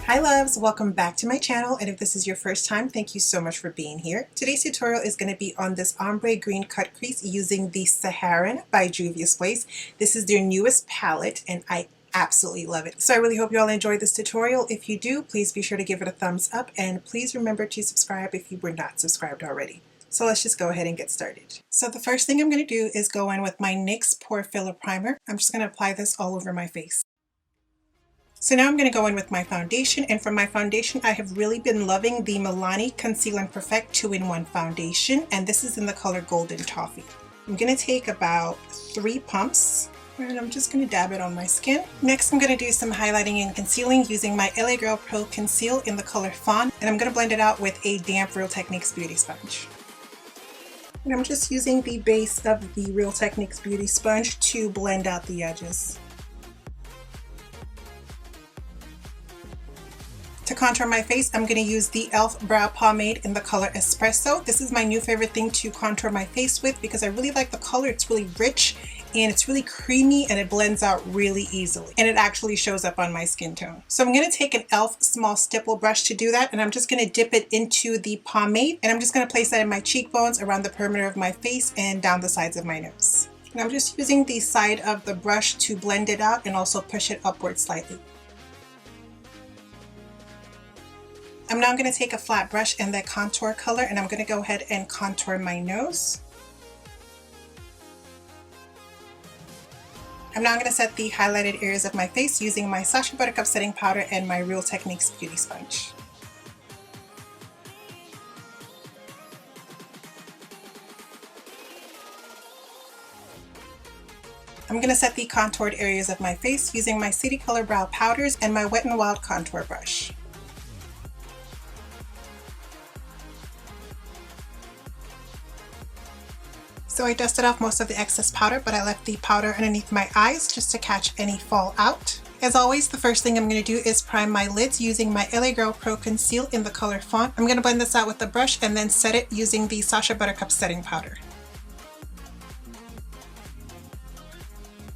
Hi loves, welcome back to my channel, and if this is your first time, thank you so much for being here. Today's tutorial is going to be on this ombre green cut crease using the Saharan by Juvia's Place. This is their newest palette and I absolutely love it. So I really hope you all enjoyed this tutorial. If you do, please be sure to give it a thumbs up and please remember to subscribe if you were not subscribed already. So let's just go ahead and get started. So the first thing I'm going to do is go in with my NYX Pore Filler Primer. I'm just going to apply this all over my face. So now I'm going to go in with my foundation, and for my foundation I have really been loving the Milani Conceal and Perfect 2-in-1 foundation, and this is in the color Golden Toffee. I'm going to take about 3 pumps and I'm just going to dab it on my skin. Next I'm going to do some highlighting and concealing using my LA Girl Pro Conceal in the color Fawn, and I'm going to blend it out with a damp Real Techniques beauty sponge. And I'm just using the base of the Real Techniques beauty sponge to blend out the edges. To contour my face, I'm going to use the e.l.f. Brow Pomade in the color Espresso. This is my new favorite thing to contour my face with because I really like the color. It's really rich and it's really creamy and it blends out really easily. And it actually shows up on my skin tone. So I'm going to take an e.l.f. small stipple brush to do that, and I'm just going to dip it into the pomade, and I'm just going to place that in my cheekbones, around the perimeter of my face, and down the sides of my nose. And I'm just using the side of the brush to blend it out and also push it upward slightly. I'm now going to take a flat brush and that contour color, and I'm going to go ahead and contour my nose. I'm now going to set the highlighted areas of my face using my Sacha Buttercup setting powder and my Real Techniques beauty sponge. I'm going to set the contoured areas of my face using my City Color Brow Powders and my Wet n Wild contour brush. So I dusted off most of the excess powder, but I left the powder underneath my eyes just to catch any fallout. As always, the first thing I'm going to do is prime my lids using my LA Girl Pro Conceal in the color Fawn. I'm going to blend this out with the brush and then set it using the Sacha Buttercup setting powder.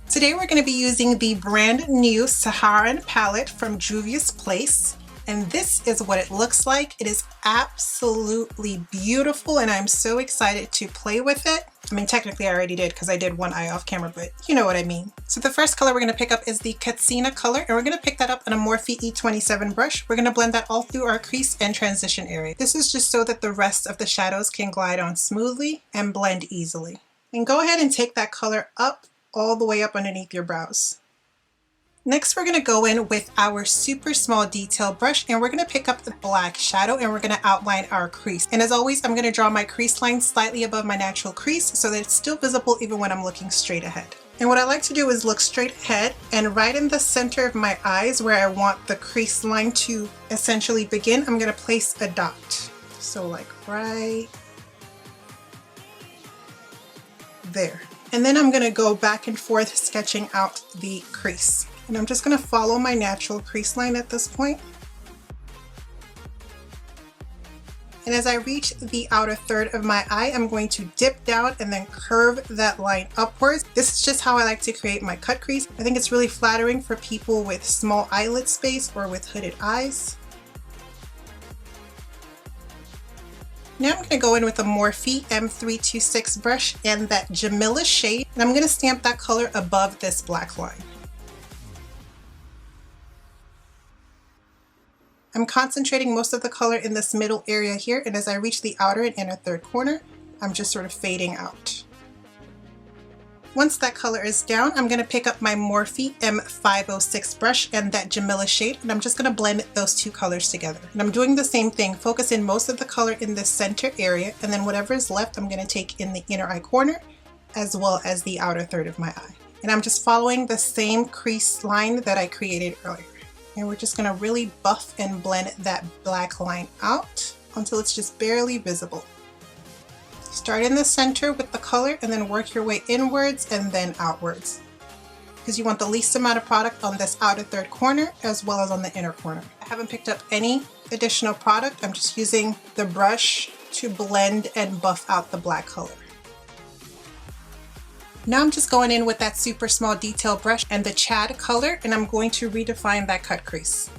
Today we're going to be using the brand new Saharan palette from Juvia's Place. And this is what it looks like. It is absolutely beautiful and I'm so excited to play with it. I mean, technically I already did because I did one eye off camera, but you know what I mean. So the first color we're going to pick up is the Katsina color, and we're going to pick that up on a Morphe E27 brush. We're going to blend that all through our crease and transition area. This is just so that the rest of the shadows can glide on smoothly and blend easily. And go ahead and take that color up, all the way up underneath your brows. Next, we're going to go in with our super small detail brush, and we're going to pick up the black shadow and we're going to outline our crease. And as always, I'm going to draw my crease line slightly above my natural crease so that it's still visible even when I'm looking straight ahead. And what I like to do is look straight ahead, and right in the center of my eyes where I want the crease line to essentially begin, I'm going to place a dot. So like right there. And then I'm going to go back and forth sketching out the crease. And I'm just going to follow my natural crease line at this point. And as I reach the outer third of my eye, I'm going to dip down and then curve that line upwards. This is just how I like to create my cut crease. I think it's really flattering for people with small eyelid space or with hooded eyes. Now I'm going to go in with a Morphe M326 brush and that Jamila shade, and I'm going to stamp that color above this black line. I'm concentrating most of the color in this middle area here, and as I reach the outer and inner third corner, I'm just sort of fading out. Once that color is down, I'm going to pick up my Morphe M506 brush and that Jamila shade, and I'm just going to blend those two colors together. And I'm doing the same thing, focus in most of the color in the center area, and then whatever is left I'm going to take in the inner eye corner as well as the outer third of my eye. And I'm just following the same crease line that I created earlier. And we're just going to really buff and blend that black line out until it's just barely visible. Start in the center with the color and then work your way inwards and then outwards, because you want the least amount of product on this outer third corner as well as on the inner corner. I haven't picked up any additional product. I'm just using the brush to blend and buff out the black color. Now I'm just going in with that super small detail brush and the Chad color, and I'm going to redefine that cut crease.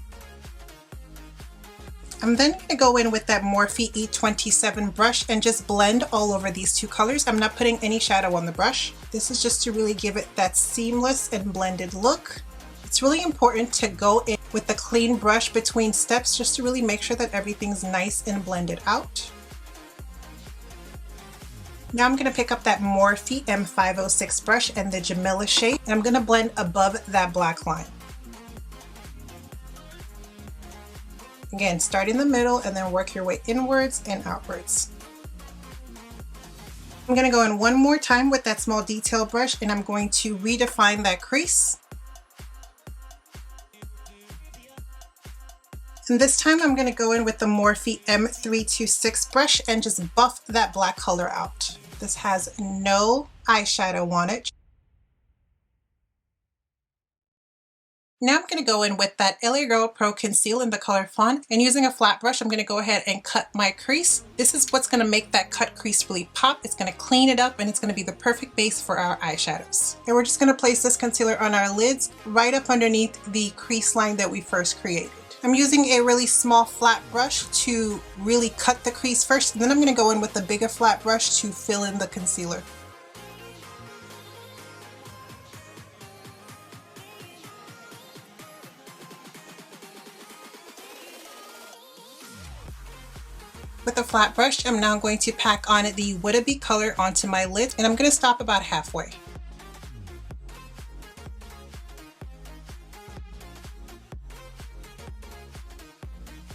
I'm then going to go in with that Morphe E27 brush and just blend all over these two colors. I'm not putting any shadow on the brush. This is just to really give it that seamless and blended look. It's really important to go in with the clean brush between steps just to really make sure that everything's nice and blended out. Now I'm going to pick up that Morphe M506 brush and the Jamila shade, and I'm going to blend above that black line. Again, start in the middle and then work your way inwards and outwards. I'm going to go in one more time with that small detail brush, and I'm going to redefine that crease. And this time I'm going to go in with the Morphe M326 brush and just buff that black color out. This has no eyeshadow on it. Now I'm going to go in with that LA Girl Pro Conceal in the color Fawn, and using a flat brush I'm going to go ahead and cut my crease. This is what's going to make that cut crease really pop. It's going to clean it up and it's going to be the perfect base for our eyeshadows. And we're just going to place this concealer on our lids right up underneath the crease line that we first created. I'm using a really small flat brush to really cut the crease first, and then I'm going to go in with a bigger flat brush to fill in the concealer. With a flat brush, I'm now going to pack on the Would-It-Be color onto my lid, and I'm going to stop about halfway.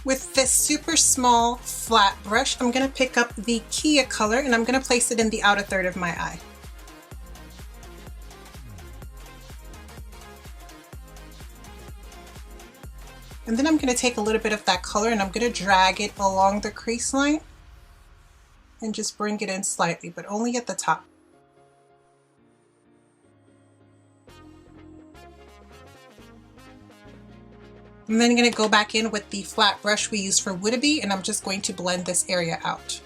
With this super small flat brush, I'm going to pick up the Kia color and I'm going to place it in the outer third of my eye. And then I'm going to take a little bit of that color and I'm going to drag it along the crease line and just bring it in slightly, but only at the top. I'm then going to go back in with the flat brush we used for Would-It-Be, and I'm just going to blend this area out.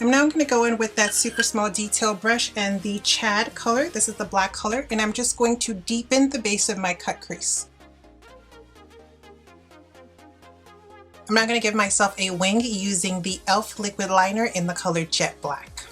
I'm now going to go in with that super small detail brush and the Chad color. This is the black color, and I'm just going to deepen the base of my cut crease. I'm now going to give myself a wing using the e.l.f. liquid liner in the color Jet Black.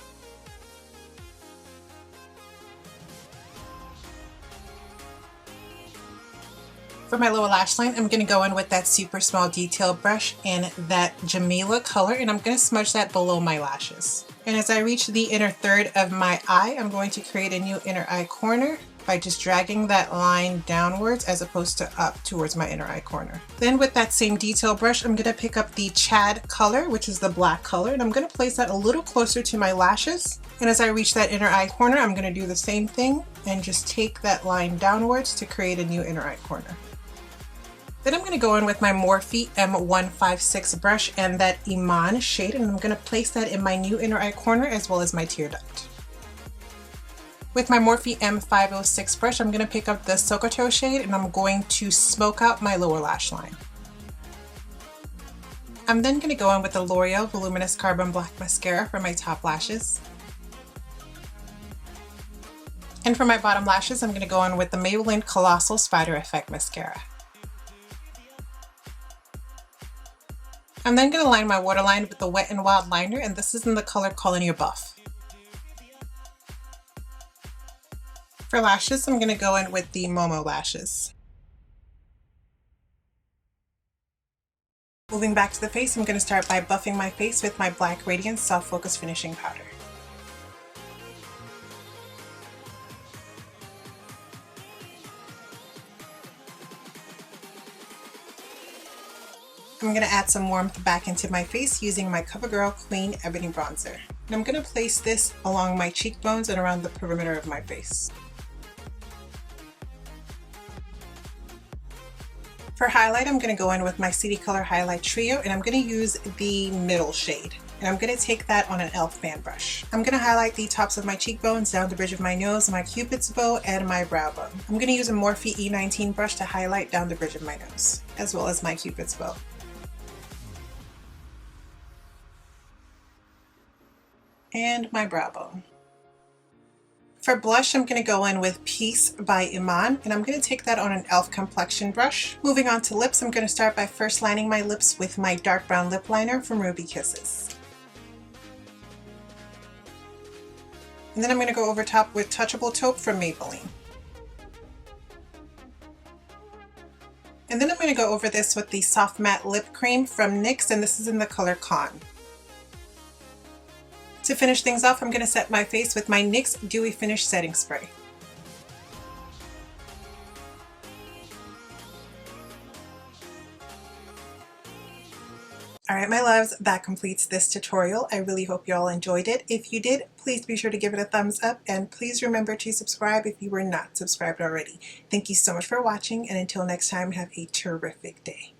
For my lower lash line, I'm going to go in with that super small detail brush and that Jamila color, and I'm going to smudge that below my lashes. And as I reach the inner third of my eye, I'm going to create a new inner eye corner by just dragging that line downwards as opposed to up towards my inner eye corner. Then with that same detail brush, I'm going to pick up the Chad color, which is the black color, and I'm going to place that a little closer to my lashes. And as I reach that inner eye corner, I'm going to do the same thing and just take that line downwards to create a new inner eye corner. Then I'm going to go in with my Morphe M156 brush and that Iman shade, and I'm going to place that in my new inner eye corner as well as my tear duct. With my Morphe M506 brush, I'm going to pick up the Sokoto shade and I'm going to smoke out my lower lash line. I'm then going to go in with the L'Oreal Voluminous Carbon Black Mascara for my top lashes. And for my bottom lashes, I'm going to go in with the Maybelline Colossal Spider Effect Mascara. I'm then going to line my waterline with the Wet n Wild liner, and this is in the color Colonial Buff. For lashes, I'm going to go in with the Momo lashes. Moving back to the face, I'm going to start by buffing my face with my Black Radiance Soft Focus Finishing Powder. I'm going to add some warmth back into my face using my CoverGirl Queen Ebony Bronzer. And I'm going to place this along my cheekbones and around the perimeter of my face. For highlight, I'm going to go in with my City Color Highlight Trio, and I'm going to use the middle shade. And I'm going to take that on an e.l.f. fan brush. I'm going to highlight the tops of my cheekbones, down the bridge of my nose, my cupid's bow, and my brow bone. I'm going to use a Morphe E19 brush to highlight down the bridge of my nose, as well as my cupid's bow. And my brow bone. For blush, I'm going to go in with Peace by Iman, and I'm going to take that on an e.l.f. complexion brush. Moving on to lips, I'm going to start by first lining my lips with my dark brown lip liner from Ruby Kisses. And then I'm going to go over top with Touchable Taupe from Maybelline. And then I'm going to go over this with the Soft Matte Lip Cream from NYX, and this is in the color Con. To finish things off, I'm going to set my face with my NYX Dewy Finish Setting Spray. Alright my loves, that completes this tutorial. I really hope you all enjoyed it. If you did, please be sure to give it a thumbs up, and please remember to subscribe if you were not subscribed already. Thank you so much for watching, and until next time, have a terrific day.